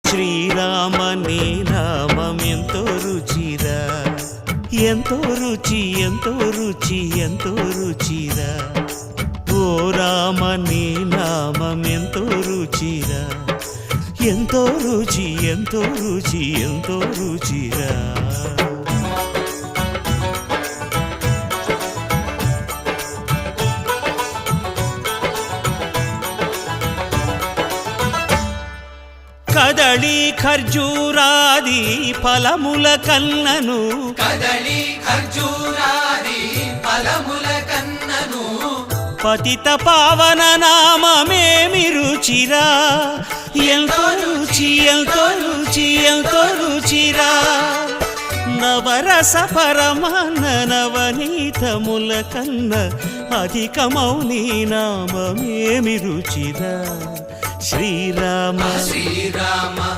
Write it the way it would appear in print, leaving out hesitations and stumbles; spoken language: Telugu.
శ్రీరామ నీ నామం ఎంతో రుచిరా, ఎంతో రుచి ఎంతో రుచి ఎంతో రుచిరా. ఓ రామ నీ నామం ఎంతో రుచిరా, ఎంతో రుచి ఎంతో రుచి ఎంతో రుచిరా. కదళి ఖర్జూరాది ఫలముల కన్నను, కదళి ఖర్జూరాది ఫలముల కన్నను, పతిత పావన నామమేమి రుచిరా, ఎంతో రుచి ఎంతో రుచి ఎంతో రుచిరా. నవరస పరమాన్న నవనీతముల కన్న అధికమౌ నీ నామమేమి రుచిరా. శ్రీరామ శ్రీరామ